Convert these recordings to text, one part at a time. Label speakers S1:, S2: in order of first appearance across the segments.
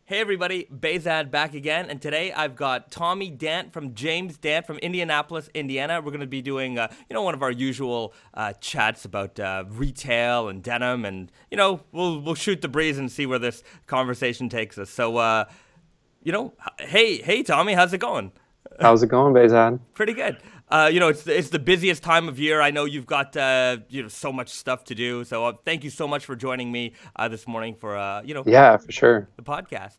S1: Hey everybody, Bezad back again, and today I've got Tommy Dant from James Dant from Indianapolis, Indiana. We're going to be doing, one of our usual chats about retail and denim, and we'll shoot the breeze and see where this conversation takes us. So, hey Tommy, how's it going?
S2: How's it going, Bezad?
S1: Pretty good. It's the busiest time of year. I know you've got so much stuff to do. So thank you so much for joining me this morning for
S2: Yeah, for sure.
S1: the podcast.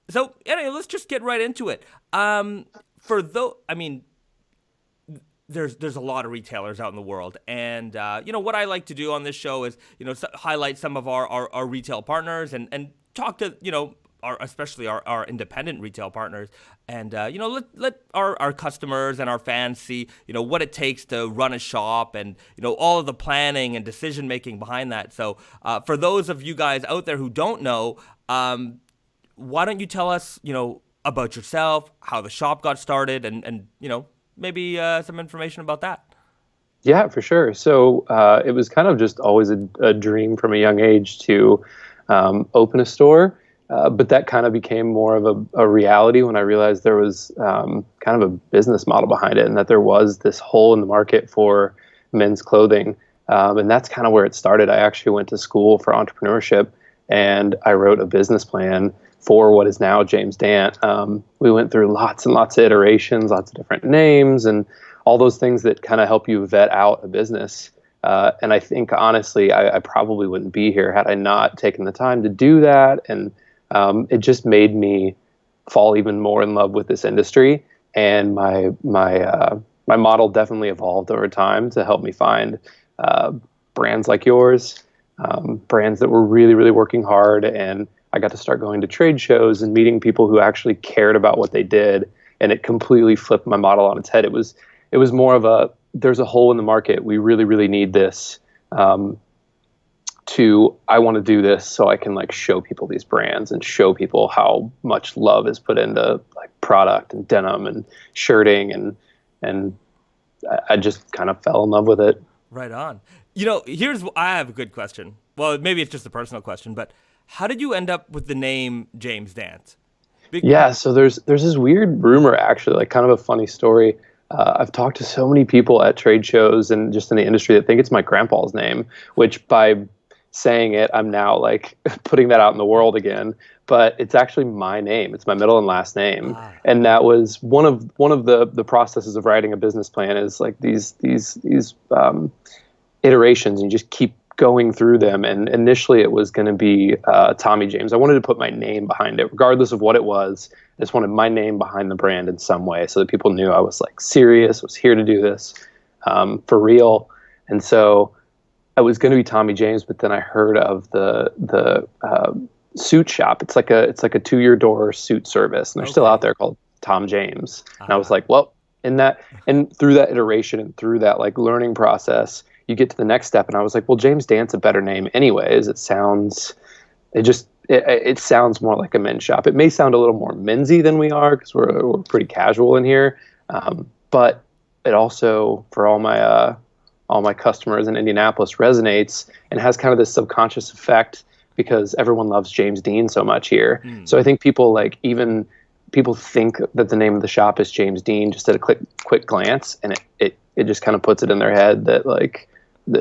S1: So anyway, let's just get right into it. For though, I mean, there's a lot of retailers out in the world, and what I like to do on this show is highlight some of our retail partners and talk to especially our independent retail partners, and let our customers and our fans see what it takes to run a shop, and all of the planning and decision making behind that. So for those of you guys out there who don't know, why don't you tell us about yourself, how the shop got started, and maybe some information about that.
S2: Yeah, for sure. So it was kind of just always a dream from a young age to open a store. But that kind of became more of a reality when I realized there was kind of a business model behind it, and that there was this hole in the market for men's clothing. And that's kind of where it started. I actually went to school for entrepreneurship, and I wrote a business plan for what is now James Dant. We went through lots and lots of iterations, lots of different names, and all those things that kind of help you vet out a business. And I think, honestly, I probably wouldn't be here had I not taken the time to do that. And it just made me fall even more in love with this industry, and my model definitely evolved over time to help me find brands like yours, brands that were really, really working hard. And I got to start going to trade shows and meeting people who actually cared about what they did, and it completely flipped my model on its head. It was more of there's a hole in the market. We really, really need this. I want to do this so I can show people these brands and show people how much love is put into product and denim and shirting, and I just kind of fell in love with it.
S1: Right on. I have a good question. Well, maybe it's just a personal question, but how did you end up with the name James Dant?
S2: Yeah, so there's this weird rumor, actually, kind of a funny story. I've talked to so many people at trade shows and just in the industry that think it's my grandpa's name, which by saying it, I'm now putting that out in the world again. But it's actually my name. It's my middle and last name. And that was one of the processes of writing a business plan, is these iterations, and you just keep going through them. And initially it was going to be Tommy James. I wanted to put my name behind it, regardless of what it was. I just wanted my name behind the brand in some way, so that people knew I was serious, was here to do this for real. And so I was going to be Tommy James, but then I heard of the suit shop. It's like a 2-year door suit service, and they're still out there, called Tom James. And I was like, well, and through that iteration and through that learning process, you get to the next step, and I was like, well, James Dant's a better name anyways. It sounds more like a men's shop. It may sound a little more mensy than we are, because we're pretty casual in here, but it also, for all my customers in Indianapolis, resonates and has kind of this subconscious effect, because everyone loves James Dean so much here. So I think people people think that the name of the shop is James Dean just at a quick glance, and it just kind of puts it in their head that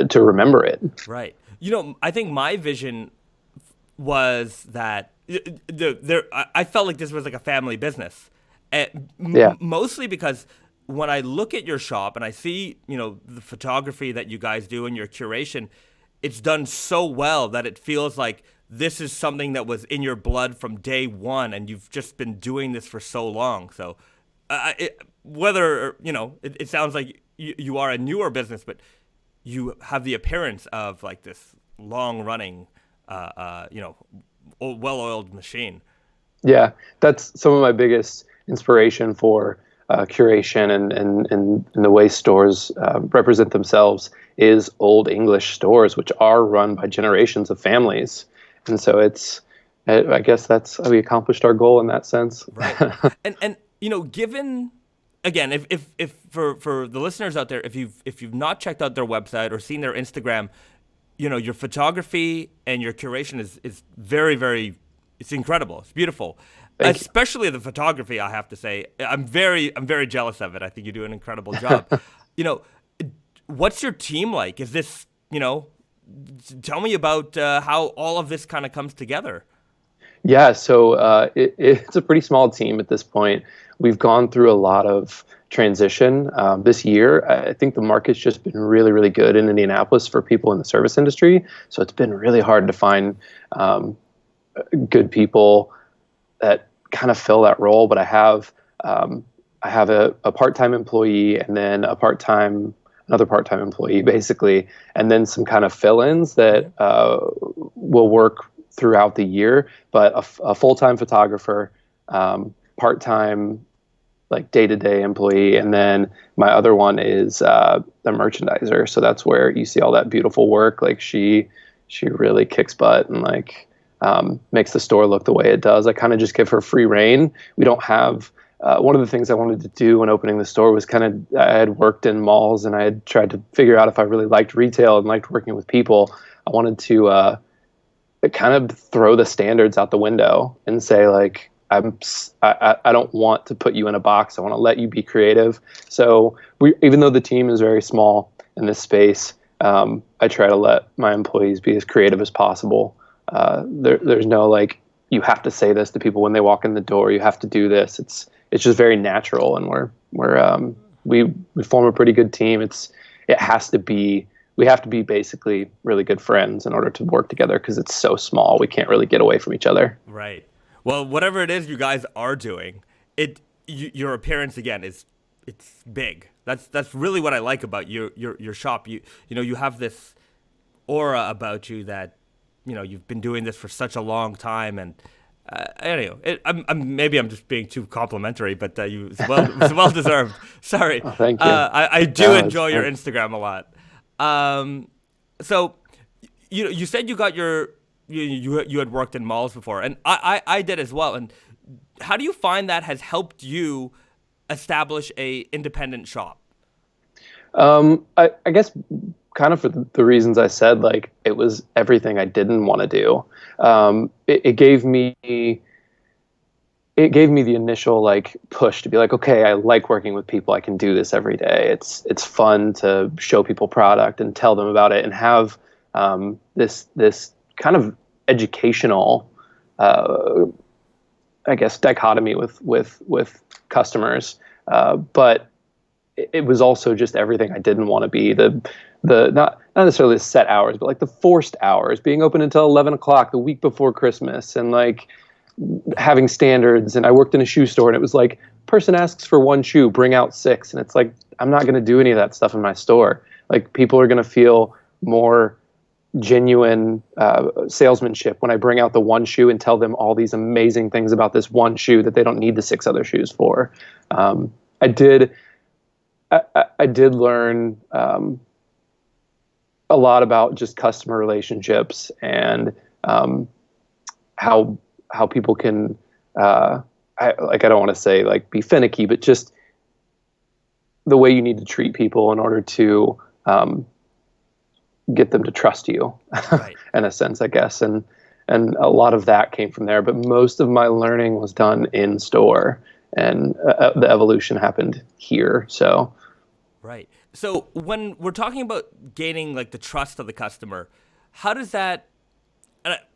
S2: to remember it.
S1: Right. I think my vision was that I felt like this was a family business, and mostly because when I look at your shop and I see, the photography that you guys do and your curation, it's done so well that it feels like this is something that was in your blood from day one, and you've just been doing this for so long. So it sounds like you are a newer business, but you have the appearance of this long-running, well-oiled machine.
S2: Yeah, that's some of my biggest inspiration for curation and the way stores represent themselves is Old English stores, which are run by generations of families. And so I guess we accomplished our goal in that sense.
S1: Right. And given, again, if for the listeners out there, if you've not checked out their website or seen their Instagram, your photography and your curation is very, very It's incredible. It's beautiful.
S2: Thank you.
S1: Especially the photography, I have to say. I'm very jealous of it. I think you do an incredible job. You know, what's your team like? Is this, tell me about how all of this kind of comes together.
S2: Yeah, so it's a pretty small team at this point. We've gone through a lot of transition this year. I think the market's just been really, really good in Indianapolis for people in the service industry. So it's been really hard to find good people that kind of fill that role. But I have a part-time employee and then another part-time employee basically, and then some kind of fill-ins that will work throughout the year, but a full-time photographer, part-time like day-to-day employee, and then my other one is the merchandiser. So that's where you see all that beautiful work. Like she really kicks butt and like makes the store look the way it does. I kind of just give her free reign. We don't have one of the things I wanted to do when opening the store was I had worked in malls and I had tried to figure out if I really liked retail and liked working with people. I wanted to kind of throw the standards out the window and say like, I don't want to put you in a box. I want to let you be creative. So even though the team is very small in this space, I try to let my employees be as creative as possible. There's no like, you have to say this to people when they walk in the door. You have to do this. It's just very natural, and we form a pretty good team. We have to be basically really good friends in order to work together because it's so small. We can't really get away from each other.
S1: Right. Well, whatever it is you guys are doing, your appearance again it's big. That's really what I like about your shop. You have this aura about you that you've been doing this for such a long time, and anyway, maybe I'm just being too complimentary, but it's well deserved. Sorry.
S2: Oh, thank you.
S1: I do enjoy your Instagram a lot. So you said you got you had worked in malls before, and I did as well. And how do you find that has helped you establish a independent shop?
S2: I guess kind of for the reasons I said, like it was everything I didn't want to do. It gave me the initial like push to be like, okay, I like working with people. I can do this every day. It's fun to show people product and tell them about it and have this kind of educational, I guess, dichotomy with customers. But it was also just everything I didn't want to be. The not necessarily the set hours, but like the forced hours, being open until 11 o'clock the week before Christmas, and like having standards. And I worked in a shoe store, and it was like, person asks for one shoe, bring out 6. And it's like, I'm not going to do any of that stuff in my store. Like people are going to feel more genuine salesmanship when I bring out the one shoe and tell them all these amazing things about this one shoe that they don't need the 6 other shoes for. I did learn a lot about just customer relationships and how people can I don't want to say like be finicky, but just the way you need to treat people in order to get them to trust you, right. In a sense, I guess. And a lot of that came from there, but most of my learning was done in store, and the evolution happened here. So.
S1: Right. So when we're talking about gaining like the trust of the customer, how does that,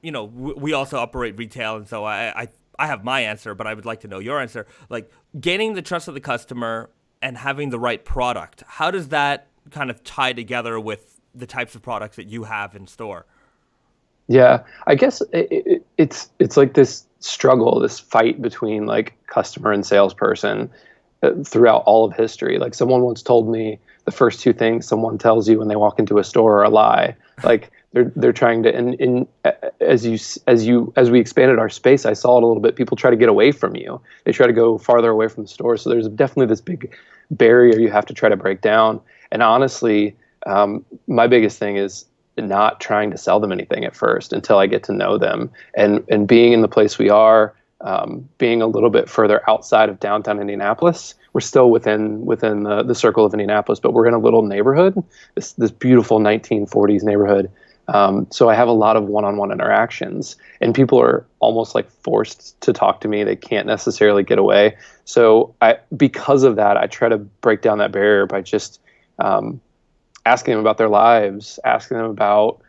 S1: we also operate retail. And so I have my answer, but I would like to know your answer. Like gaining the trust of the customer and having the right product, how does that kind of tie together with the types of products that you have in store?
S2: Yeah, I guess it's like this struggle, this fight between like customer and salesperson throughout all of history. Like someone once told me the first 2 things someone tells you when they walk into a store are a lie. Like they're trying to, and as we expanded our space, I saw it a little bit. People try to get away from you. They try to go farther away from the store. So there's definitely this big barrier you have to try to break down. And honestly, my biggest thing is not trying to sell them anything at first until I get to know them, and being in the place we are, being a little bit further outside of downtown Indianapolis. We're still within the circle of Indianapolis, but we're in a little neighborhood, this beautiful 1940s neighborhood. So I have a lot of one-on-one interactions, and people are almost like forced to talk to me. They can't necessarily get away. So because of that, I try to break down that barrier by just asking them about their lives, asking them about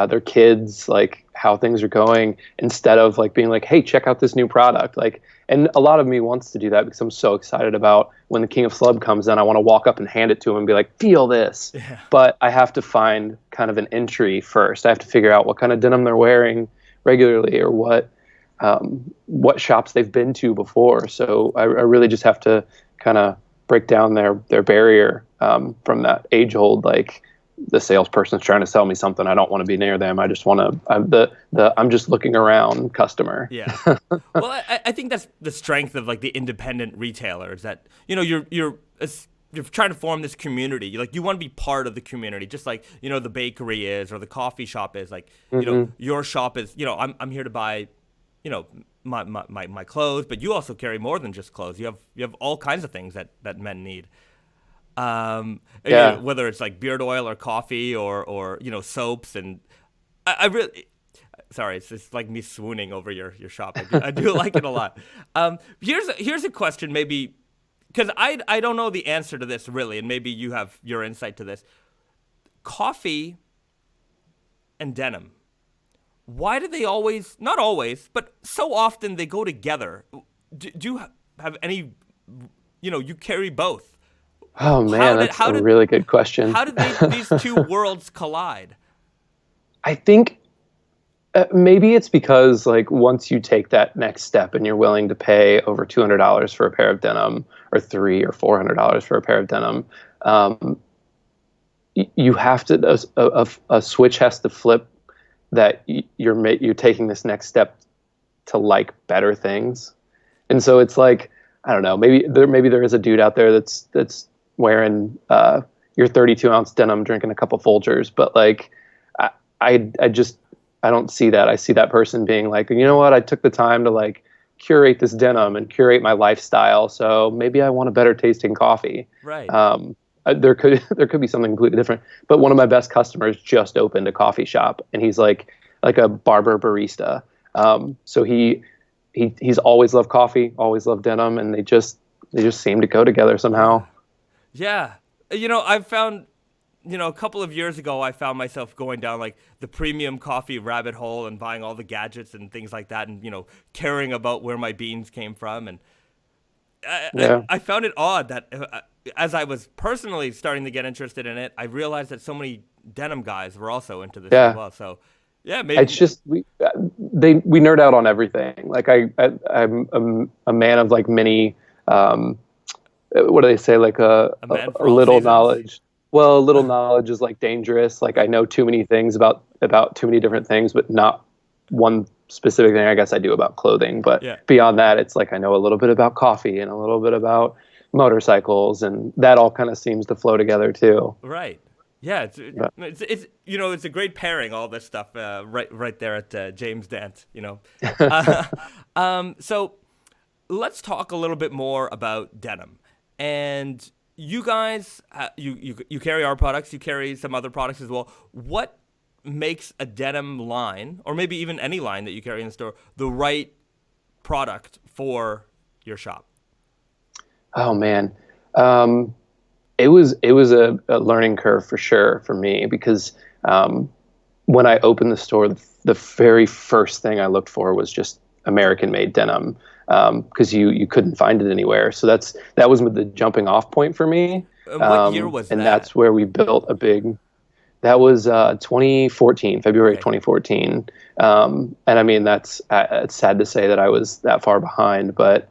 S2: their kids, like how things are going, instead of like being like, hey, check out this new product. Like, and a lot of me wants to do that because I'm so excited about when the King of Slub comes in. I want to walk up and hand it to him and be like, feel this.
S1: Yeah.
S2: But I have to find kind of an entry first. I have to figure out what kind of denim they're wearing regularly, or what shops they've been to before. So I really just have to kind of break down their barrier from that age-old, like, the salesperson's trying to sell me something. I don't want to be near them. I just want to. I'm just looking around customer.
S1: Yeah. Well, I think that's the strength of like the independent retailers, that you're trying to form this community. Like, you want to be part of the community, just like the bakery is, or the coffee shop is. Like, your shop is. I'm here to buy, my clothes, but you also carry more than just clothes. You have all kinds of things that men need.
S2: Yeah.
S1: Whether it's like beard oil or coffee or soaps, and I really, sorry, it's just like me swooning over your shop. I do like it a lot. Here's a question, maybe, because I don't know the answer to this really, and maybe you have your insight to this. Coffee and denim. Why do they always, not always, but so often they go together? Do you have any, you carry both?
S2: Oh man, that's a really good question.
S1: How did these two worlds collide?
S2: I think maybe it's because, like, once you take that next step and you're willing to pay over $200 for a pair of denim, or $300 or $400 for a pair of denim, you have to, a switch has to flip, that you're taking this next step to like better things. And so it's like, I don't know, maybe there is a dude out there that's wearing your 32-ounce denim, drinking a couple Folgers, but like I don't see that. I see that person being like, you know what, I took the time to like curate this denim and curate my lifestyle, so maybe I want a better tasting coffee.
S1: Right.
S2: There could be something completely different. But one of my best customers just opened a coffee shop, and he's like a barber barista. So he's always loved coffee, always loved denim, and they just seem to go together somehow.
S1: Yeah. I've found, a couple of years ago, I found myself going down like the premium coffee rabbit hole and buying all the gadgets and things like that, and, caring about where my beans came from. And I found it odd that as I was personally starting to get interested in it, I realized that so many denim guys were also into this as well. So yeah, maybe
S2: it's just we nerd out on everything. Like I'm a man of like many. What do they say? Like a little seasons. Knowledge. Well, a little knowledge is like dangerous. Like, I know too many things about too many different things, but not one specific thing. I guess I do about clothing, but beyond that, it's like I know a little bit about coffee and a little bit about motorcycles, and that all kind of seems to flow together too.
S1: Right. Yeah. It's a great pairing. All this stuff right there at James Dant. So let's talk a little bit more about denim. And you guys, you carry our products, you carry some other products as well. What makes a denim line, or maybe even any line that you carry in the store, the right product for your shop?
S2: Oh man, it was a learning curve for sure for me, because when I opened the store, the very first thing I looked for was just American-made denim. Because you couldn't find it anywhere. So that was the jumping off point for me.
S1: What year was that?
S2: And that's where we built a big. That was 2014, February of 2014. And I mean, it's sad to say that I was that far behind, but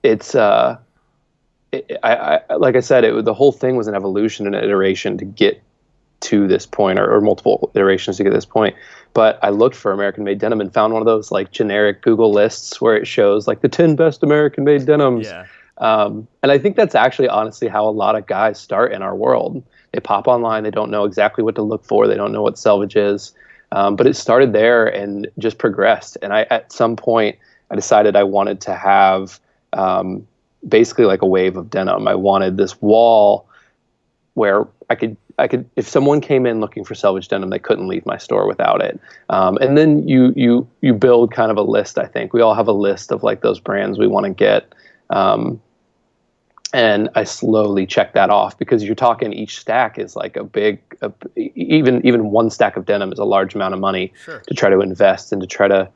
S2: it's like I said, the whole thing was an evolution and an iteration to get to this point, or multiple iterations to get to this point. But I looked for American-made denim and found one of those like generic Google lists where it shows like the 10 best American-made denims.
S1: Yeah.
S2: And I think that's actually honestly how a lot of guys start in our world. They pop online, they don't know exactly what to look for, they don't know what selvage is. But it started there and just progressed. And at some point, I decided I wanted to have basically like a wave of denim. I wanted this wall where I could if someone came in looking for selvage denim, they couldn't leave my store without it. And then you build kind of a list. I think we all have a list of like those brands we want to get. And I slowly check that off, because you're talking each stack is like even one stack of denim is a large amount of money.
S1: Sure.
S2: To try to invest and to try to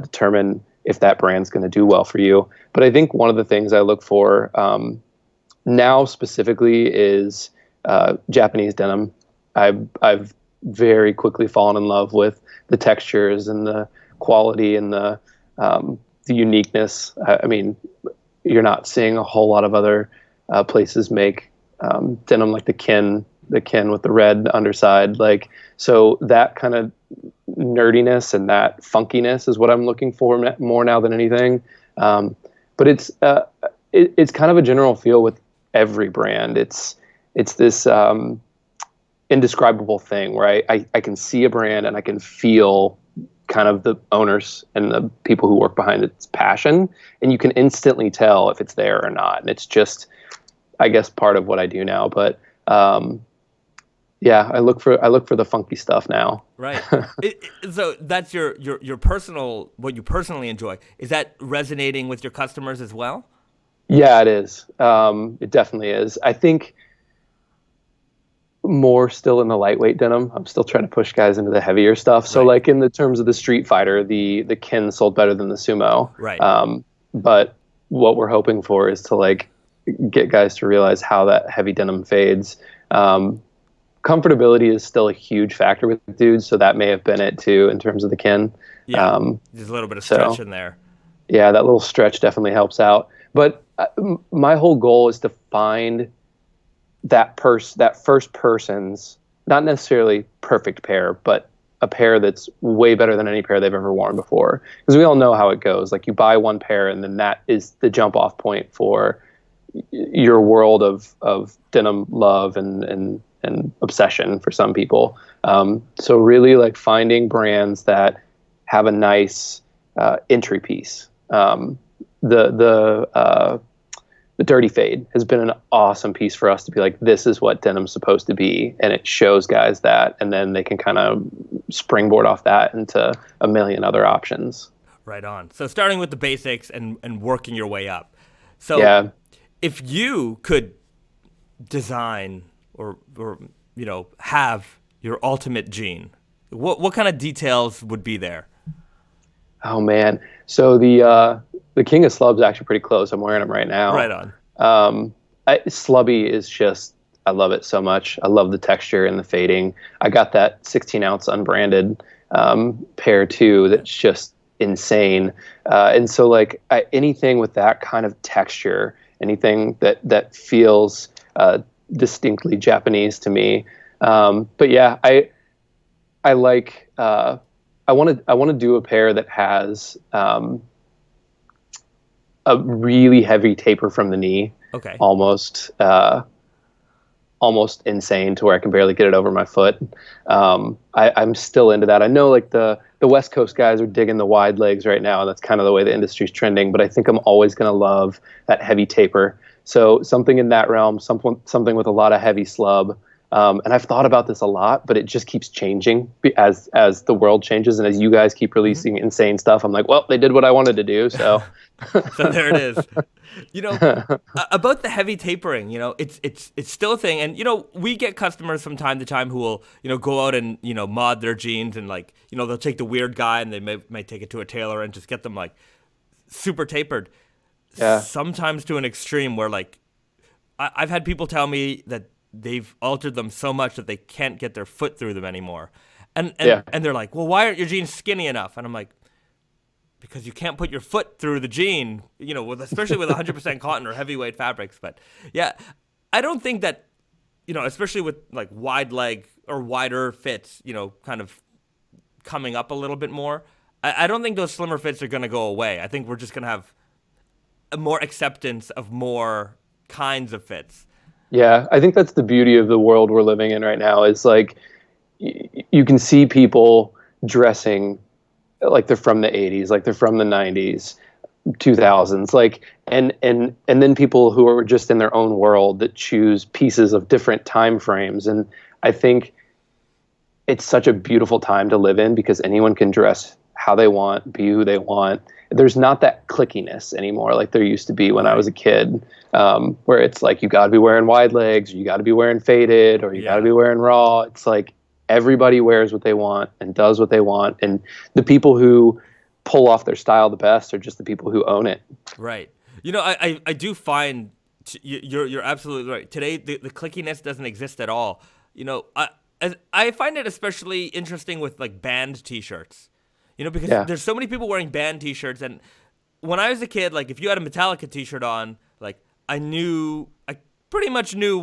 S2: determine if that brand's going to do well for you. But I think one of the things I look for now specifically is Japanese denim. I've very quickly fallen in love with the textures and the quality and the uniqueness. I mean, you're not seeing a whole lot of other places make denim like the kin with the red underside. Like, so that kind of nerdiness and that funkiness is what I'm looking for more now than anything. But it's kind of a general feel with every brand. It's this indescribable thing where I can see a brand and I can feel kind of the owners and the people who work behind its passion, and you can instantly tell if it's there or not. And it's just, I guess, part of what I do now. But yeah, I look for the funky stuff now.
S1: Right. So that's your personal, what you personally enjoy. Is that resonating with your customers as well?
S2: Yeah, it is. It definitely is. I think more still in the lightweight denim. I'm still trying to push guys into the heavier stuff. So like in the terms of the Street Fighter, the kin sold better than the Sumo.
S1: Right.
S2: But what we're hoping for is to like get guys to realize how that heavy denim fades. Comfortability is still a huge factor with dudes, so that may have been it too in terms of the kin.
S1: Yeah. There's a little bit of stretch in there.
S2: Yeah, that little stretch definitely helps out. But my whole goal is to find that first person's, not necessarily perfect pair, but a pair that's way better than any pair they've ever worn before. Because we all know how it goes. Like, you buy one pair and then that is the jump off point for your world of denim love and obsession for some people. So really like finding brands that have a nice entry piece. The Dirty Fade has been an awesome piece for us to be like, this is what denim's supposed to be. And it shows guys that, and then they can kind of springboard off that into a million other options.
S1: Right on. So starting with the basics and working your way up. So
S2: yeah.
S1: If you could design or have your ultimate jean, what kind of details would be there?
S2: Oh man. So the King of Slub's actually pretty close. I'm wearing them right now.
S1: Right on.
S2: Slubby is just, I love it so much. I love the texture and the fading. I got that 16-ounce unbranded pair too that's just insane. And so like anything with that kind of texture, anything that feels distinctly Japanese to me. But yeah, I like I want to do a pair that has a really heavy taper from the knee.
S1: Okay.
S2: Almost insane to where I can barely get it over my foot. I'm still into that. I know like the West Coast guys are digging the wide legs right now, and that's kind of the way the industry's trending, but I think I'm always going to love that heavy taper. So something in that realm, something with a lot of heavy slub. And I've thought about this a lot, but it just keeps changing as the world changes. And as you guys keep releasing insane stuff, I'm like, well, they did what I wanted to do. So,
S1: so there it is. About the heavy tapering, it's still a thing. And, we get customers from time to time who will, go out and, mod their jeans and like, they'll take the weird guy and they may take it to a tailor and just get them like super tapered.
S2: Yeah.
S1: Sometimes to an extreme where like, I've had people tell me that they've altered them so much that they can't get their foot through them anymore. And they're like, well, why aren't your jeans skinny enough? And I'm like, because you can't put your foot through the jean, especially with 100% cotton or heavyweight fabrics. But yeah, I don't think that, especially with like wide leg or wider fits, kind of coming up a little bit more, I don't think those slimmer fits are going to go away. I think we're just going to have a more acceptance of more kinds of fits.
S2: Yeah, I think that's the beauty of the world we're living in right now. Is like you can see people dressing like they're from the 80s, like they're from the 90s, 2000s, like and then people who are just in their own world that choose pieces of different time frames. And I think it's such a beautiful time to live in because anyone can dress how they want, be who they want. There's not that clickiness anymore like there used to be when I was a kid, where it's like you got to be wearing wide legs, or you got to be wearing faded, or you got to be wearing raw. It's like everybody wears what they want and does what they want, and the people who pull off their style the best are just the people who own it.
S1: Right. You know, I do find you're absolutely right. Today, the clickiness doesn't exist at all. You know, I find it especially interesting with like band T-shirts. You know, because there's so many people wearing band T-shirts, and when I was a kid, like if you had a Metallica T-shirt on, like I pretty much knew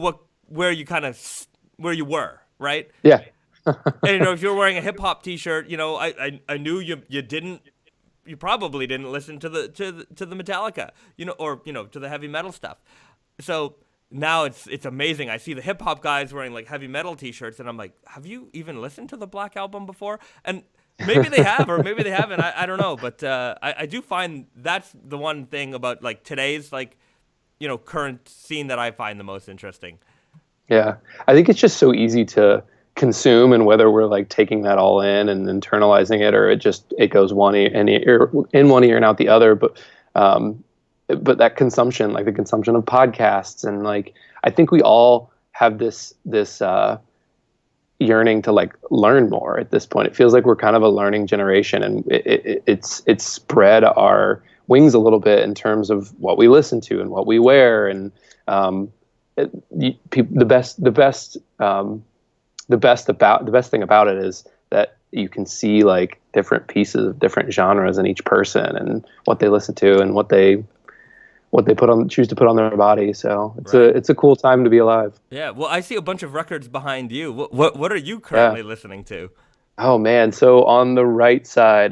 S1: where you were, right?
S2: Yeah.
S1: And you know, if you're wearing a hip hop T-shirt, you know, I knew you probably didn't listen to the Metallica, you know, or you know, to the heavy metal stuff. So now it's amazing. I see the hip hop guys wearing like heavy metal T-shirts, and I'm like, have you even listened to the Black Album before? And maybe they have, or maybe they haven't. I don't know, but I do find that's the one thing about like today's like, you know, current scene that I find the most interesting.
S2: Yeah, I think it's just so easy to consume, and whether we're like taking that all in and internalizing it, or it goes in one ear and out the other. But that consumption, like the consumption of podcasts, and like I think we all have this yearning to like learn more at this point. It feels like we're kind of a learning generation, and it's spread our wings a little bit in terms of what we listen to and what we wear, and the best thing about it is that you can see like different pieces of different genres in each person and what they listen to and what they choose to put on their body. So it's a cool time to be alive.
S1: Yeah. Well, I see a bunch of records behind you. What are you currently listening to?
S2: Oh man. So on the right side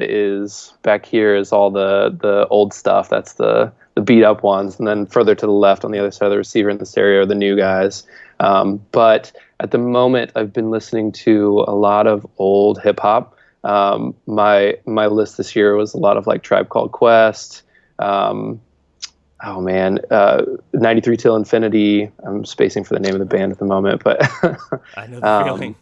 S2: back here is all the old stuff. That's the beat up ones. And then further to the left on the other side of the receiver and the stereo are the new guys. But at the moment I've been listening to a lot of old hip hop. My list this year was a lot of like Tribe Called Quest, 93 Till Infinity. I'm spacing for the name of the band at the moment, but
S1: I know the feeling.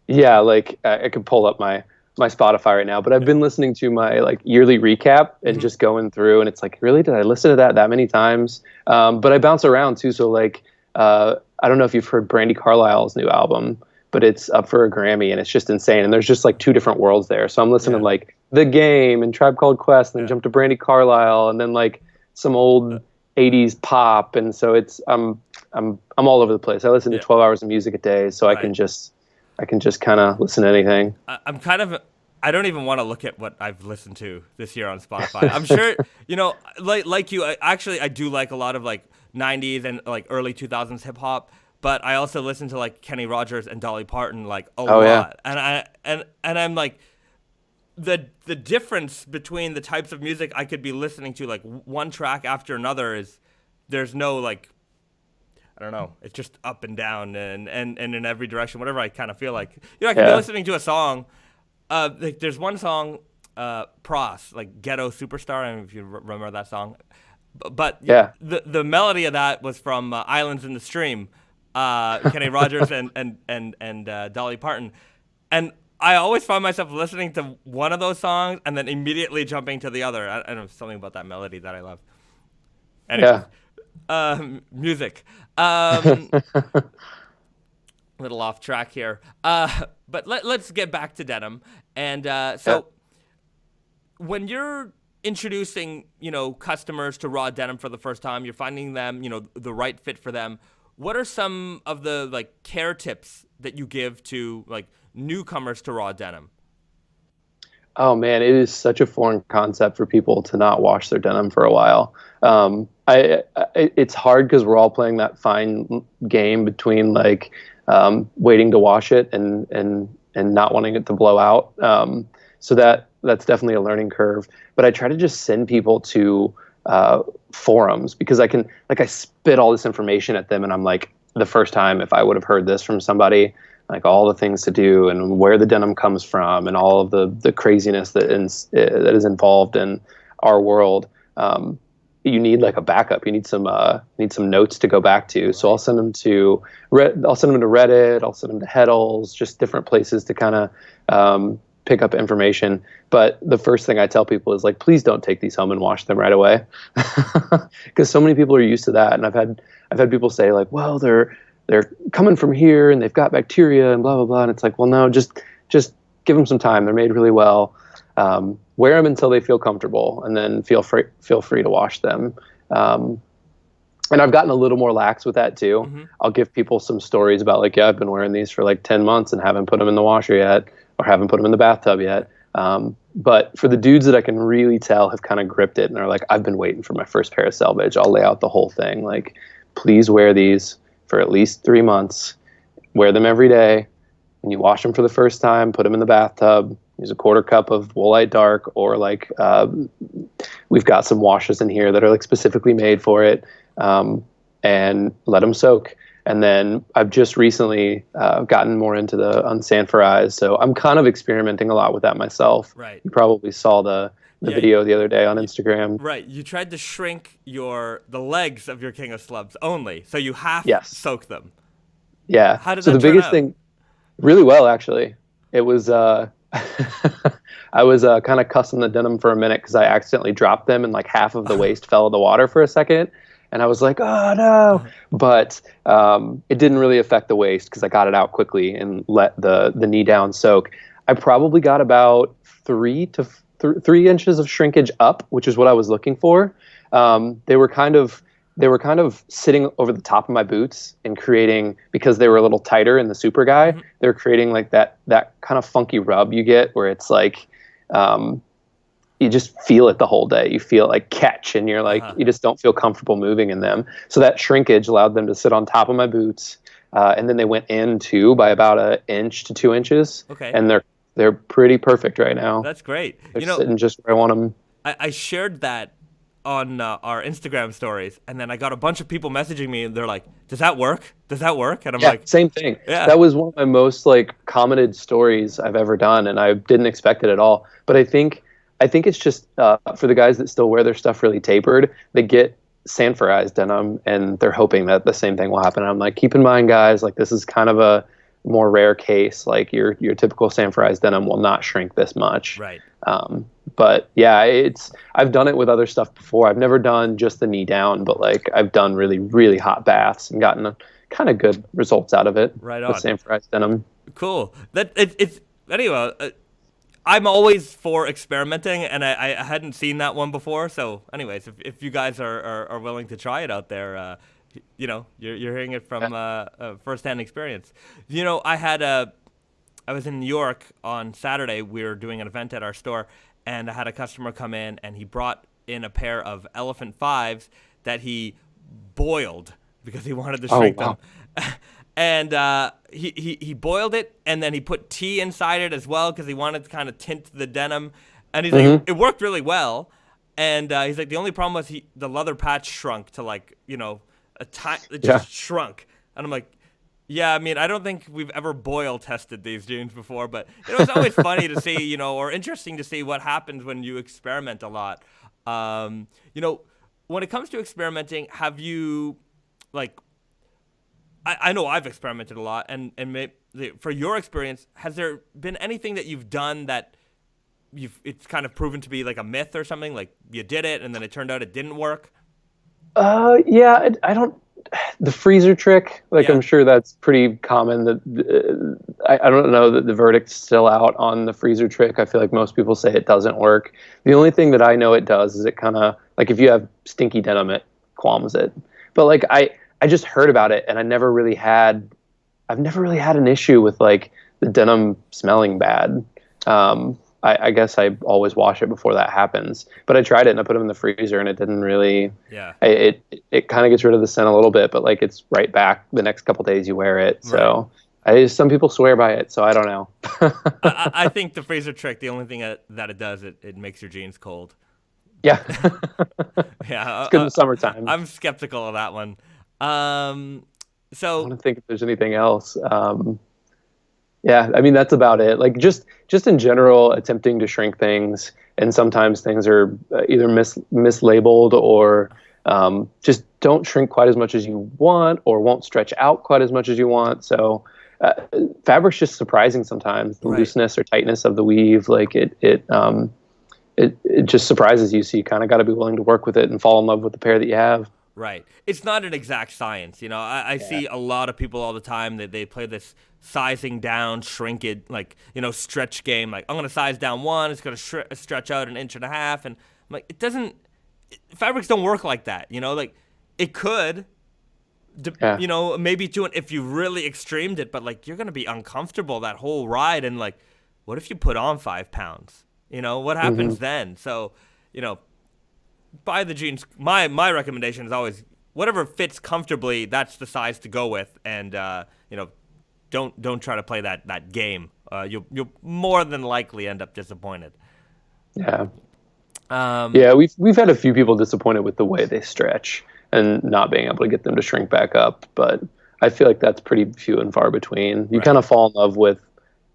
S2: Yeah, like I could pull up my Spotify right now, but I've been listening to my like yearly recap and just going through, and it's like, really, did I listen to that many times? But I bounce around too. So like, I don't know if you've heard Brandi Carlile's new album, but it's up for a Grammy, and it's just insane. And there's just like two different worlds there. So I'm listening to like The Game and Tribe Called Quest, and then jump to Brandi Carlile, and then like some old 80s pop. And so I'm all over the place. I listen to 12 hours of music a day, so I can just kind of listen to anything.
S1: I don't even want to look at what I've listened to this year on Spotify. I'm sure, you know, like you, I do like a lot of like 90s and like early 2000s hip hop, but I also listen to like Kenny Rogers and Dolly Parton like a lot. Yeah. And I'm like, the difference between the types of music I could be listening to, like one track after another, is there's no like, I don't know, it's just up and down and in every direction, whatever I kind of feel like. You know, I could be listening to a song. Like there's one song, Pros, like Ghetto Superstar. I don't know if you remember that song. But the melody of that was from Islands in the Stream, Kenny Rogers and Dolly Parton. And I always find myself listening to one of those songs and then immediately jumping to the other. I don't know, something about that melody that I love. Anyway, music. Little off track here. But let's get back to denim. And so when you're introducing, you know, customers to raw denim for the first time, you're finding them, you know, the right fit for them. What are some of the like care tips that you give to like newcomers to raw denim?
S2: Oh man, it is such a foreign concept for people to not wash their denim for a while. It's hard because we're all playing that fine game between like waiting to wash it and not wanting it to blow out. So that's definitely a learning curve. But I try to just send people to forums, because I spit all this information at them, and I'm like, the first time, if I would have heard this from somebody, like all the things to do and where the denim comes from and all of the craziness that is involved in our world. you need like a backup. You need some notes to go back to. So
S1: Right.
S2: I'll send them to Reddit. I'll send them to Heddles, just different places to kind of pick up information. But the first thing I tell people is like, please don't take these home and wash them right away, because so many people are used to that. And I've had people say like, well, they're coming from here and they've got bacteria and blah blah blah. And it's like, well, no, just give them some time. They're made really well. Wear them until they feel comfortable, and then feel free to wash them. And I've gotten a little more lax with that too.
S1: Mm-hmm.
S2: I'll give people some stories about like, yeah, I've been wearing these for like 10 months and haven't put them in the washer yet, or haven't put them in the bathtub yet. But for the dudes that I can really tell have kind of gripped it and are like, I've been waiting for my first pair of selvage, I'll lay out the whole thing. Like, please wear these for at least 3 months. Wear them every day. When you wash them for the first time, put them in the bathtub. Use a quarter cup of Woolite Dark, or like we've got some washes in here that are like specifically made for it, and let them soak. And then I've just recently gotten more into the unsanforized, so I'm kind of experimenting a lot with that myself.
S1: Right.
S2: You probably saw the video the other day on Instagram.
S1: Right. You tried to shrink the legs of your King of Slubs only, so you half
S2: Yes.
S1: soak them.
S2: Yeah.
S1: How did
S2: so
S1: that
S2: the
S1: turn
S2: biggest
S1: out?
S2: thing, really well actually. It was I was kind of cussing the denim for a minute because I accidentally dropped them and like half of the waist fell in the water for a second. And I was like, oh no. But it didn't really affect the waist because I got it out quickly and let the knee down soak. I probably got about 3 inches of shrinkage up, which is what I was looking for. They were kind of sitting over the top of my boots and creating, because they were a little tighter in the super guy, they were creating like that kind of funky rub you get where it's like you just feel it the whole day. You feel it like catch, and you're like, you just don't feel comfortable moving in them. So that shrinkage allowed them to sit on top of my boots. And then they went in too by about 1 inch to 2 inches.
S1: Okay.
S2: And they're pretty perfect right now.
S1: That's great.
S2: They're sitting just where I want them.
S1: I shared that on our Instagram stories, and then I got a bunch of people messaging me, and they're like, "Does that work? Does that work?" And I'm like,
S2: same thing.
S1: Yeah.
S2: That was one of my most like commented stories I've ever done, and I didn't expect it at all. But I think it's just for the guys that still wear their stuff really tapered, they get sanforized denim, and they're hoping that the same thing will happen. And I'm like, keep in mind, guys, like this is kind of a more rare case. Like your typical sanforized denim will not shrink this much.
S1: right.
S2: But yeah, I've done it with other stuff before. I've never done just the knee down, but like I've done really, really hot baths and gotten kind of good results out of it.
S1: Right
S2: with
S1: on.
S2: sanforized denim.
S1: Cool. It's anyway. I'm always for experimenting, and I hadn't seen that one before. So, anyways, if you guys are willing to try it out there, you're hearing it from firsthand experience. I was in New York on Saturday. We were doing an event at our store, and I had a customer come in, and he brought in a pair of Elephant 5s that he boiled because he wanted to shrink them. And he boiled it, and then he put tea inside it as well because he wanted to kind of tint the denim. And he's like, it worked really well. And he's like, the only problem was the leather patch shrunk to like, it just shrunk. And I'm like, yeah, I mean, I don't think we've ever boil tested these jeans before, but it's always funny to see, or interesting to see what happens when you experiment a lot. When it comes to experimenting, have you, like, I know I've experimented a lot, and for your experience, has there been anything that you've done that it's kind of proven to be like a myth or something? Like you did it, and then it turned out it didn't work?
S2: Yeah, I don't. The freezer trick, like I'm sure that's pretty common. That I don't know that the verdict's still out on the freezer trick. I feel like most people say it doesn't work. The only thing that I know it does is it kind of like if you have stinky denim, it qualms it. But like I just heard about it, and I've never really had an issue with like the denim smelling bad. I guess I always wash it before that happens. But I tried it and I put them in the freezer and it didn't really. Yeah. It kind of gets rid of the scent a little bit, but like it's right back the next couple days you wear it. So some people swear by it, so I don't know.
S1: I think the freezer trick, the only thing that it does, it makes your jeans cold.
S2: Yeah.
S1: Yeah.
S2: It's good in the summertime.
S1: I'm skeptical of that one.
S2: I want to think if there's anything else. Yeah, I mean that's about it. Like just in general, attempting to shrink things, and sometimes things are either mislabeled or just don't shrink quite as much as you want, or won't stretch out quite as much as you want. So uh, fabric's just surprising sometimes. The
S1: Right.
S2: looseness or tightness of the weave, like it just surprises you. So you kind of got to be willing to work with it and fall in love with the pair that you have.
S1: Right. It's not an exact science. I
S2: Yeah.
S1: see a lot of people all the time that they play this sizing down, shrink it, like, stretch game. Like, I'm going to size down one, it's going to stretch out an inch and a half. And I'm like, fabrics don't work like that. Like, it could,
S2: Yeah.
S1: maybe if you really extremed it, but like, you're going to be uncomfortable that whole ride. And like, what if you put on 5 pounds? What
S2: Hmm.
S1: happens then? So, you know, buy the jeans. My recommendation is always whatever fits comfortably. That's the size to go with, and don't try to play that game. You'll more than likely end up disappointed.
S2: Yeah.
S1: Um,
S2: Yeah, we've had a few people disappointed with the way they stretch and not being able to get them to shrink back up, but I feel like that's pretty few and far between. You kind
S1: right,
S2: of fall in love with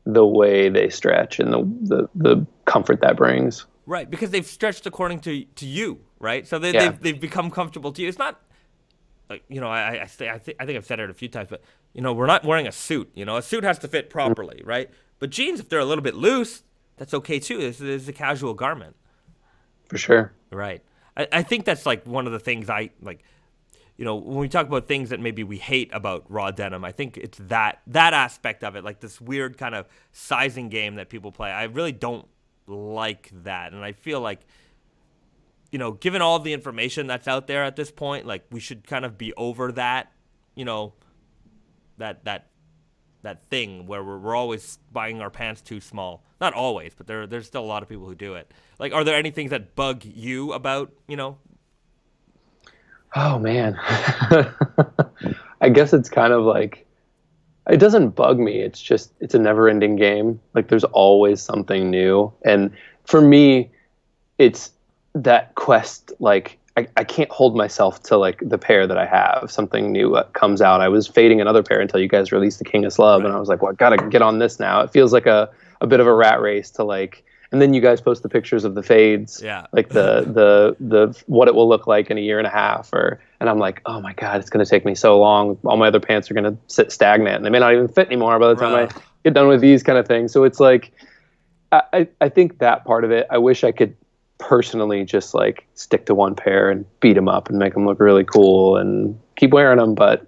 S2: the way they stretch and the comfort that brings.
S1: right, because they've stretched according to you, right? So
S2: Yeah.
S1: they've become comfortable to you. It's not like I think I've said it a few times, but we're not wearing a suit. A suit has to fit
S2: Mm.
S1: properly, right? But jeans, if they're a little bit loose, that's okay too. This is a casual garment.
S2: For sure.
S1: Right. I think that's like one of the things I like. When we talk about things that maybe we hate about raw denim, I think it's that aspect of it, like this weird kind of sizing game that people play. I really don't like that, and I feel like given all the information that's out there at this point, like we should kind of be over that. You know, that that thing where we're always buying our pants too small. Not always, but there's still a lot of people who do it. Like, are there any things that bug you about
S2: Oh man. I guess it's kind of like it doesn't bug me. It's just it's a never-ending game. Like there's always something new. And for me, it's that quest. Like I can't hold myself to like the pair that I have. Something new comes out. I was fading another pair until you guys released the King of Slub, and
S1: right?
S2: I was like, well, I gotta get on this now. It feels like a bit of a rat race to like. And then you guys post the pictures of the fades,
S1: Yeah.
S2: like the what it will look like in a year and a half, or and I'm like, oh my god, it's gonna take me so long. All my other pants are gonna sit stagnant, and they may not even fit anymore by the time I
S1: Bruh.
S2: get done with these kind of things. So it's like I think that part of it, I wish I could personally just like stick to one pair and beat them up and make them look really cool and keep wearing them. But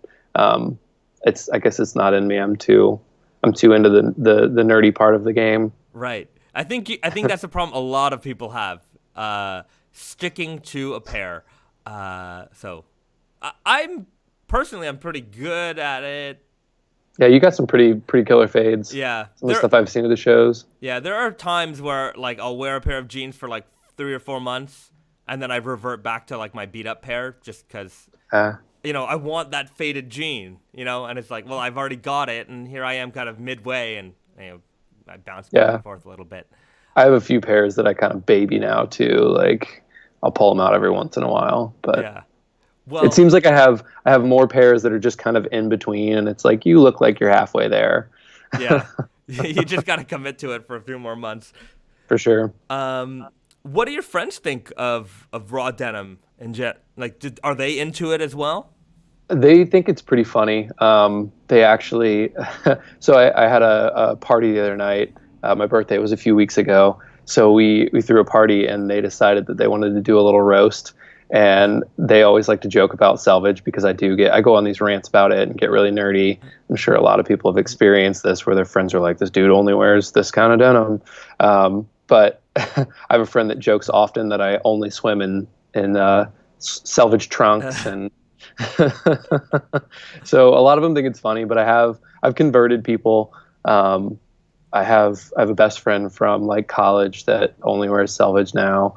S2: it's I guess it's not in me. I'm too into the nerdy part of the game.
S1: Right. I think that's a problem a lot of people have. Sticking to a pair. So I'm personally I'm pretty good at it.
S2: Yeah, you got some pretty killer fades.
S1: Yeah.
S2: Some of the stuff I've seen at the shows.
S1: There are times where like I'll wear a pair of jeans for like 3 or 4 months, and then I revert back to like my beat up pair just because
S2: Uh,
S1: I want that faded jean, and it's like, well, I've already got it, and here I am kind of midway, and I bounce back
S2: yeah,
S1: and forth a little bit.
S2: I have a few pairs that I kind of baby now too. Like I'll pull them out every once in a while, but
S1: Yeah.
S2: it
S1: Well,
S2: seems like I have more pairs that are just kind of in between, and it's like you look like you're halfway there
S1: yeah. You just got to commit to it for a few more months.
S2: for sure.
S1: What do your friends think of raw denim and jet? Like, are they into it as well?
S2: They think it's pretty funny. They actually, so I had a party the other night. My birthday was a few weeks ago. So we threw a party and they decided that they wanted to do a little roast. And they always like to joke about selvage because I go on these rants about it and get really nerdy. I'm sure a lot of people have experienced this where their friends are like, this dude only wears this kind of denim. But I have a friend that jokes often that I only swim in selvage trunks and so a lot of them think it's funny, but I've converted people. I have a best friend from like college that only wears selvage now.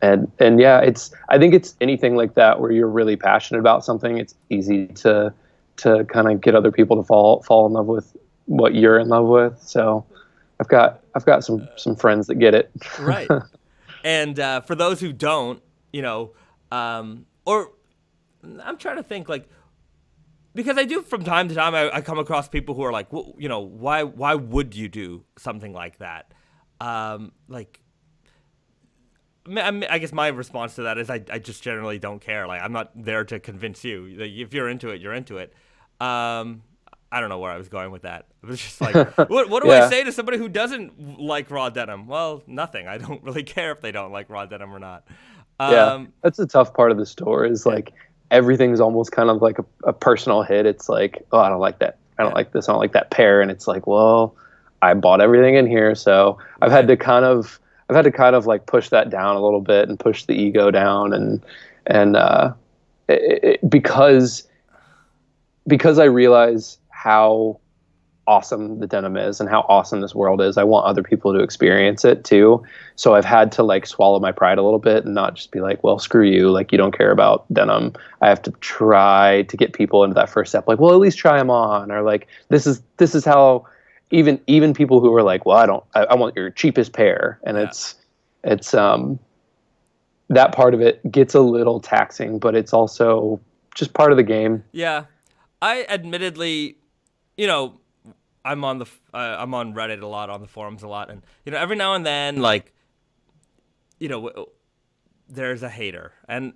S2: And yeah, I think it's anything like that where you're really passionate about something. It's easy to kind of get other people to fall in love with what you're in love with. So I've got some friends that get it.
S1: Right. And for those who don't, or I'm trying to think like because I do from time to time, I come across people who are like, well, you know, why would you do something like that? Like, I guess my response to that is I just generally don't care. Like, I'm not there to convince you. Like, if you're into it, you're into it. I don't know where I was going with that. It was just like, what do I
S2: Yeah,
S1: say to somebody who doesn't like raw denim? Well, nothing. I don't really care if they don't like raw denim or not.
S2: yeah.
S1: Um,
S2: That's the tough part of the store is
S1: yeah,
S2: like everything's almost kind of like a personal hit. It's like, oh, I don't like that. I don't
S1: yeah,
S2: like this. I don't like that pair. And it's like, well, I bought everything in here, so
S1: right.
S2: I've had to kind of like push that down a little bit and push the ego down and because I realize how awesome the denim is and how awesome this world is. I want other people to experience it too. So I've had to like swallow my pride a little bit and not just be like, well, screw you. Like you don't care about denim. I have to try to get people into that first step. Like, well, at least try them on, or like, this is how even people who are like, well, I want your cheapest pair. And
S1: Yeah.
S2: it's that part of it gets a little taxing, but it's also just part of the game.
S1: Yeah. I admittedly, you know, I'm on Reddit a lot, on the forums a lot, and you know, every now and then, like, you know, there's a hater, and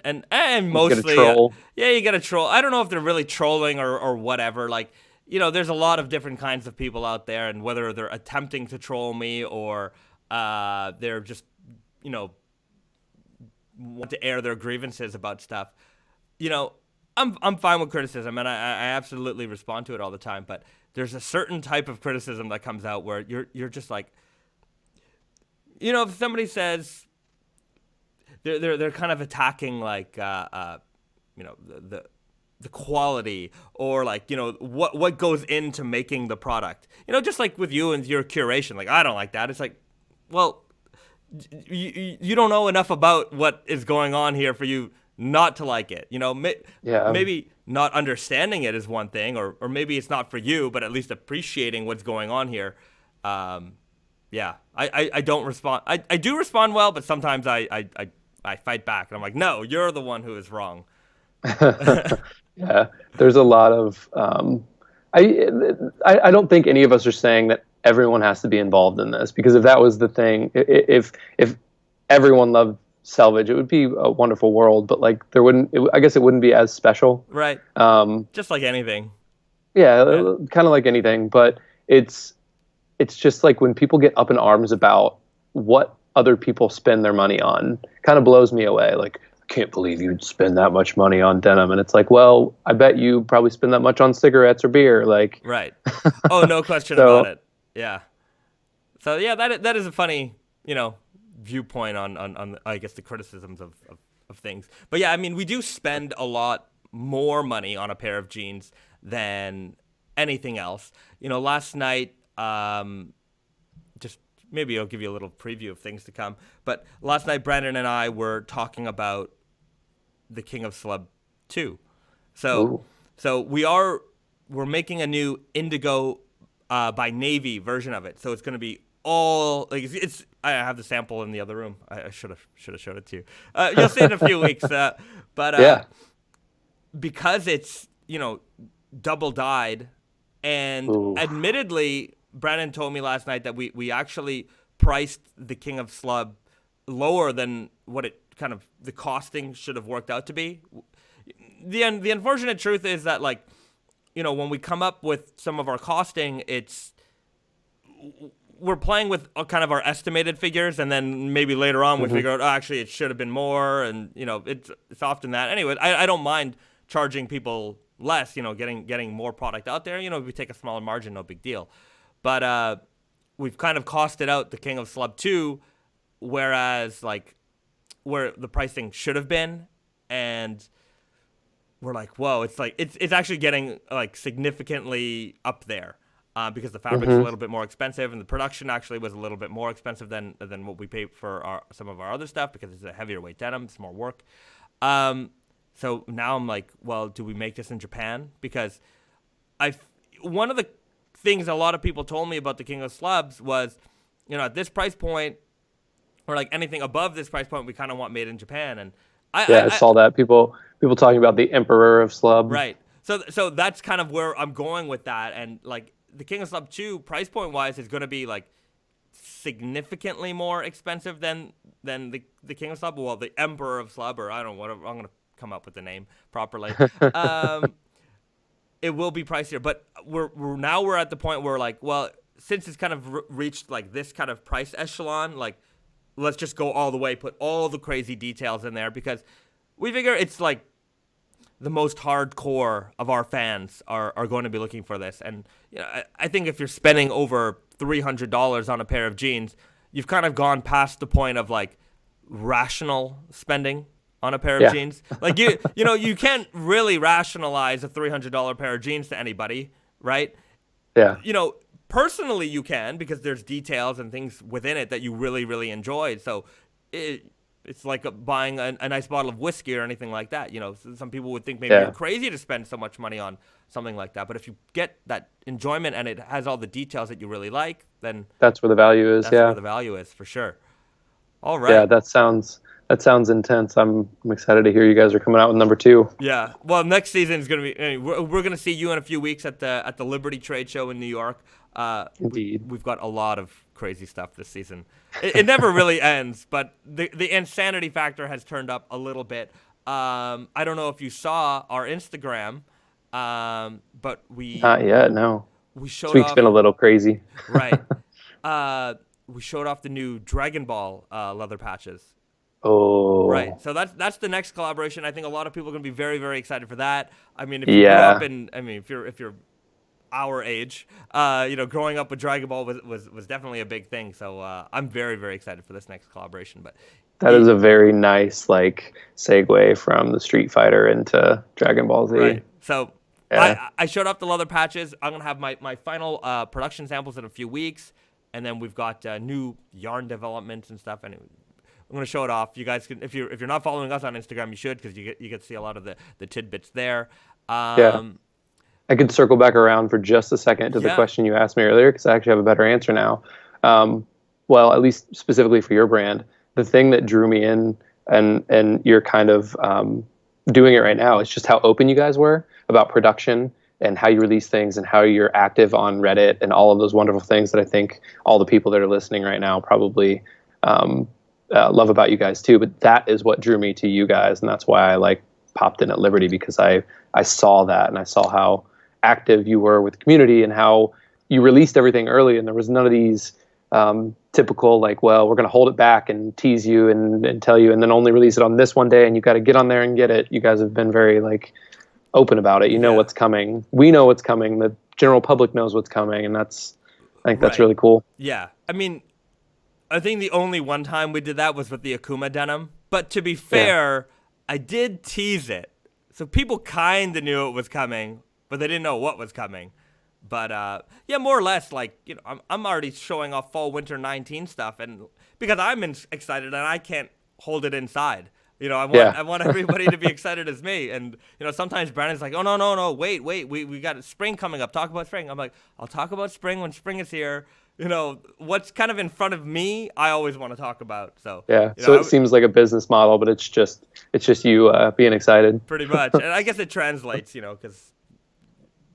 S2: You get a
S1: mostly,
S2: troll.
S1: yeah, you get a troll. I don't know if they're really trolling or whatever. Like, you know, there's a lot of different kinds of people out there, and whether they're attempting to troll me or they're just, you know, want to air their grievances about stuff. You know, I'm fine with criticism, and I absolutely respond to it all the time. But there's a certain type of criticism that comes out where you're just like, you know, if somebody says they're kind of attacking like you know, the quality, or like, you know, what goes into making the product. You know, just like with you and your curation, like I don't like that. It's like, well, you don't know enough about what is going on here for you not to like it. You know,
S2: Yeah.
S1: maybe not understanding it is one thing, or maybe it's not for you, but at least appreciating what's going on here. Um, yeah, I don't respond. I do respond well, but sometimes I fight back and I'm like, no, you're the one who is wrong.
S2: Yeah, there's a lot of I, I don't think any of us are saying that everyone has to be involved in this, because if that was the thing, if everyone loved salvage, it would be a wonderful world, but like there wouldn't I guess it wouldn't be as special.
S1: Right.
S2: Um,
S1: Just like anything.
S2: yeah,
S1: Yeah.
S2: kind of like anything, but it's it's just like when people get up in arms about what other people spend their money on, kind of blows me away. Like, I can't believe you'd spend that much money on denim. And it's like, well, I bet you probably spend that much on cigarettes or beer. Like,
S1: Right. Oh, no question about
S2: so
S1: it. Yeah. So yeah, that is a funny, you know, viewpoint on I guess the criticisms of things. But yeah, I mean, we do spend a lot more money on a pair of jeans than anything else. You know, last night, just maybe I'll give you a little preview of things to come. But last night, Brandon and I were talking about the King of Slub 2. So
S2: ooh,
S1: so we're making a new Indigo by Navy version of it. So it's going to be all like it's I have the sample in the other room. I should have showed it to you. You'll see it in a few weeks. But
S2: yeah,
S1: because it's, you know, double dyed, and
S2: ooh,
S1: admittedly, Brandon told me last night that we actually priced the King of Slub lower than what it kind of the costing should have worked out to be. The unfortunate truth is that, like, you know, when we come up with some of our costing, we're playing with kind of our estimated figures, and then maybe later on we
S2: hmm,
S1: figure out, oh, actually it should have been more, and you know, it's often that. Anyway, I don't mind charging people less, you know, getting more product out there. You know, if we take a smaller margin, no big deal. But we've kind of costed out the King of Slub 2, whereas like where the pricing should have been, and we're like, whoa, it's like it's actually getting like significantly up there, because the fabric's a
S2: hmm,
S1: little bit more expensive, and the production actually was a little bit more expensive than what we paid for some of our other stuff, because it's a heavier weight denim, it's more work. So now I'm like, well, do we make this in Japan? Because one of the things a lot of people told me about the King of Slubs was, you know, at this price point, or like anything above this price point, we kind of want made in Japan. And
S2: yeah. I saw that people talking about the Emperor of Slub.
S1: right. So that's kind of where I'm going with that, and like the King of Slub 2, price point wise, is going to be like significantly more expensive than the King of Slub. Well, the Emperor of Slub, or I don't know what I'm going to come up with the name properly. It will be pricier, but we're at the point where like, well, since it's kind of reached like this kind of price echelon, like let's just go all the way, put all the crazy details in there, because we figure it's like the most hardcore of our fans are going to be looking for this. And you know, I think if you're spending over $300 on a pair of jeans, you've kind of gone past the point of like rational spending on a pair of jeans. Like you know, you can't really rationalize a $300 pair of jeans to anybody, right?
S2: Yeah.
S1: You know, personally you can, because there's details and things within it that you really, really enjoyed. So it's like buying a nice bottle of whiskey or anything like that. You know, some people would think maybe you're crazy to spend so much money on something like that. But if you get that enjoyment and it has all the details that you really like, then
S2: that's where the value is.
S1: That's where the value is, for sure. All right.
S2: Yeah, that sounds intense. I'm excited to hear you guys are coming out with number 2.
S1: Yeah. Well, next season is going to be. We're going to see you in a few weeks at the Liberty Trade Show in New York.
S2: Indeed.
S1: We've got a lot of crazy stuff this season. It never really ends, but the insanity factor has turned up a little bit. I don't know if you saw our Instagram, but we
S2: not yet. No.
S1: We showed
S2: this week's been a little crazy.
S1: Right. We showed off the new Dragon Ball leather patches.
S2: Oh.
S1: Right. So that's the next collaboration. I think a lot of people are going to be very, very excited for that. I mean, if you grew up if you're our age, you know, growing up with Dragon Ball was definitely a big thing. So I'm very, very excited for this next collaboration. But
S2: that is a very nice like segue from the Street Fighter into Dragon Ball Z.
S1: Right. So I showed off the leather patches. I'm gonna have my final production samples in a few weeks, and then we've got new yarn developments and stuff. And I'm gonna show it off. You guys can, if you're not following us on Instagram, you should, because you get to see a lot of the tidbits there.
S2: I could circle back around for just a second to the question you asked me earlier, because I actually have a better answer now. Well, at least specifically for your brand, the thing that drew me in, and you're kind of doing it right now, is just how open you guys were about production and how you release things and how you're active on Reddit and all of those wonderful things that I think all the people that are listening right now probably love about you guys too. But that is what drew me to you guys, and that's why I like popped in at Liberty, because I saw that, and I saw how active you were with the community and how you released everything early, and there was none of these typical like, well, we're going to hold it back and tease you and tell you and then only release it on this one day and you got to get on there and get it. You guys have been very like open about it. You know what's coming. We know what's coming. The general public knows what's coming, and I think that's really cool.
S1: Yeah. I mean, I think the only one time we did that was with the Akuma denim, but to be fair, I did tease it. So people kind of knew it was coming, but they didn't know what was coming. But more or less, like, you know, I'm already showing off fall winter 19 stuff, and because I'm excited and I can't hold it inside. You know, I want everybody to be excited as me. And you know, sometimes Brandon's like, oh no, wait, we got spring coming up. Talk about spring. I'm like, I'll talk about spring when spring is here. You know, what's kind of in front of me, I always want to talk about. So
S2: so it seems like a business model, but it's just you being excited.
S1: Pretty much, and I guess it translates, you know,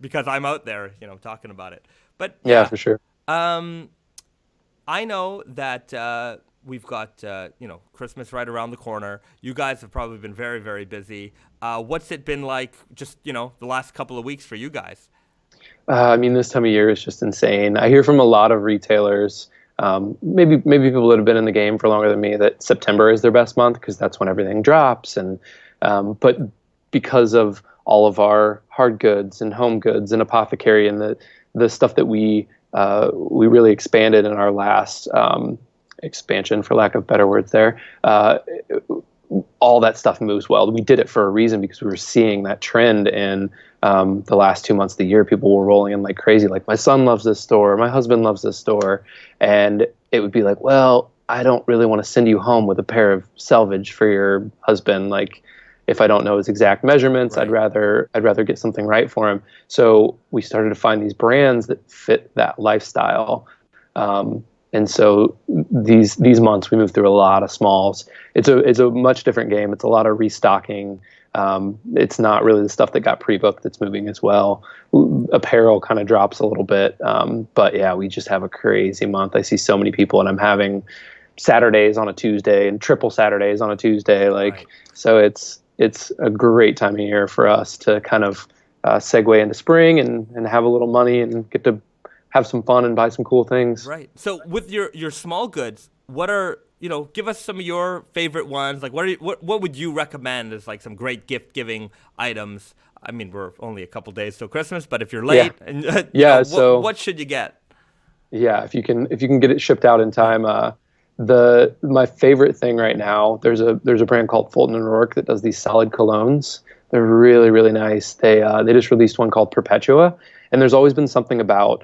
S1: because I'm out there, you know, talking about it. But
S2: for sure.
S1: I know that we've got you know, Christmas right around the corner. You guys have probably been very, very busy. What's it been like, just, you know, the last couple of weeks for you guys?
S2: I mean, this time of year is just insane. I hear from a lot of retailers, maybe people that have been in the game for longer than me, that September is their best month because that's when everything drops. And but because of all of our hard goods and home goods and apothecary and the stuff that we really expanded in our last expansion, for lack of better words there, all that stuff moves well. We did it for a reason, because we were seeing that trend in the last 2 months of the year. People were rolling in like crazy. Like, my son loves this store, my husband loves this store. And it would be like, well, I don't really want to send you home with a pair of selvage for your husband. Like, if I don't know his exact measurements, I'd rather get something right for him. So we started to find these brands that fit that lifestyle. And so these months we move through a lot of smalls. It's a much different game. It's a lot of restocking. It's not really the stuff that got pre-booked that's moving as well. Apparel kind of drops a little bit. But yeah, we just have a crazy month. I see so many people, and I'm having Saturdays on a Tuesday and triple Saturdays on a Tuesday.
S1: Right.
S2: So it's a great time of year for us to kind of segue into spring and have a little money and get to have some fun and buy some cool things.
S1: Right. So with your small goods, what are, give us some of your favorite ones. Like what would you recommend as like some great gift giving items? I mean, we're only a couple days till Christmas, but if you're late, and what should you get?
S2: Yeah, if you can get it shipped out in time. My favorite thing right now, there's a brand called Fulton and Rourke that does these solid colognes. They're really, really nice. They just released one called Perpetua, and there's always been something about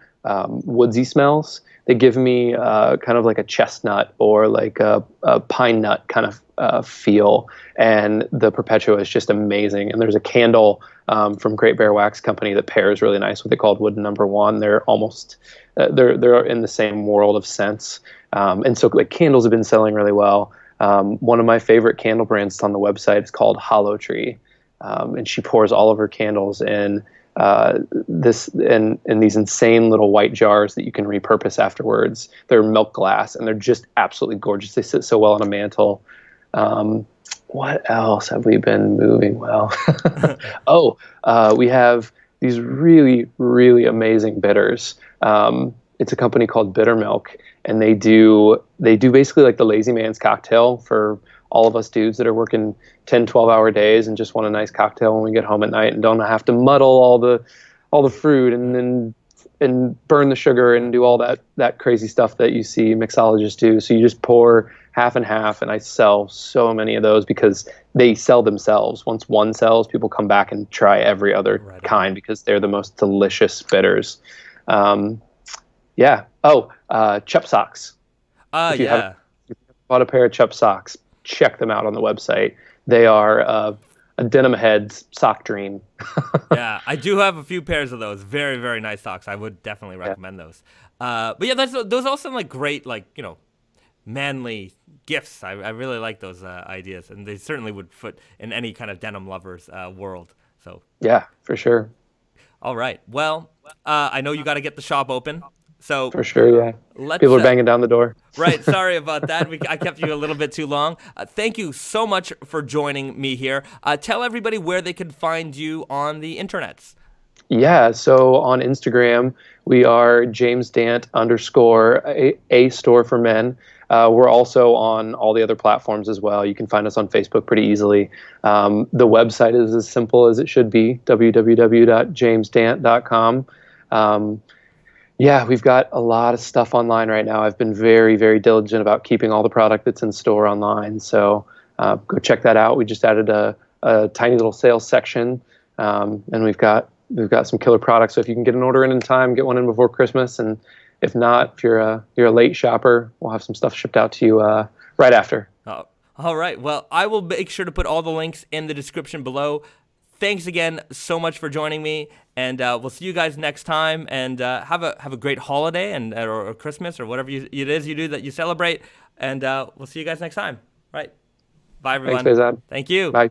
S2: woodsy smells. They give me kind of like a chestnut or like a pine nut kind of feel, and the Perpetua is just amazing. And there's a candle from Great Bear Wax Company that pairs really nice with it called Wood Number One. They're almost they're in the same world of scents, and so like candles have been selling really well. One of my favorite candle brands on the website is called Hollow Tree, and she pours all of her candles in in these insane little white jars that you can repurpose afterwards. They're milk glass, and they're just absolutely gorgeous. They sit so well on a mantle. What else have we been moving well? We have these really, really amazing bitters. It's a company called Bitter Milk, and they do basically like the lazy man's cocktail for all of us dudes that are working 10, 12-hour days and just want a nice cocktail when we get home at night and don't have to muddle all the fruit and burn the sugar and do all that crazy stuff that you see mixologists do. So you just pour half and half, and I sell so many of those because they sell themselves. Once one sells, people come back and try every other kind because they're the most delicious bitters. Chup socks. If you haven't bought a pair of Chup socks, check them out on the website. They are a denim head's sock dream.
S1: Yeah, I do have a few pairs of those. Very, very nice socks. I would definitely recommend those. But yeah, those all sound like great, manly gifts. I really like those ideas, and they certainly would fit in any kind of denim lover's world. So
S2: yeah, for sure.
S1: All right. Well, I know you got to get the shop open. So
S2: for sure, yeah. People are banging down the door.
S1: Right. Sorry about that. I kept you a little bit too long. Thank you so much for joining me here. Tell everybody where they can find you on the internets.
S2: Yeah. So on Instagram, we are James Dant _ a store for men. We're also on all the other platforms as well. You can find us on Facebook pretty easily. The website is as simple as it should be, www.jamesdant.com. Yeah, we've got a lot of stuff online right now. I've been very, very diligent about keeping all the product that's in store online. So go check that out. We just added a tiny little sales section, and we've got some killer products. So if you can get an order in time, get one in before Christmas. And if not, if you're a late shopper, we'll have some stuff shipped out to you right after.
S1: Oh, all right. Well, I will make sure to put all the links in the description below. Thanks again so much for joining me, and we'll see you guys next time. And have a great holiday or Christmas or whatever it is you do that you celebrate. And we'll see you guys next time. Right. Bye, everyone.
S2: Thanks, Faizad.
S1: Thank you.
S2: Bye.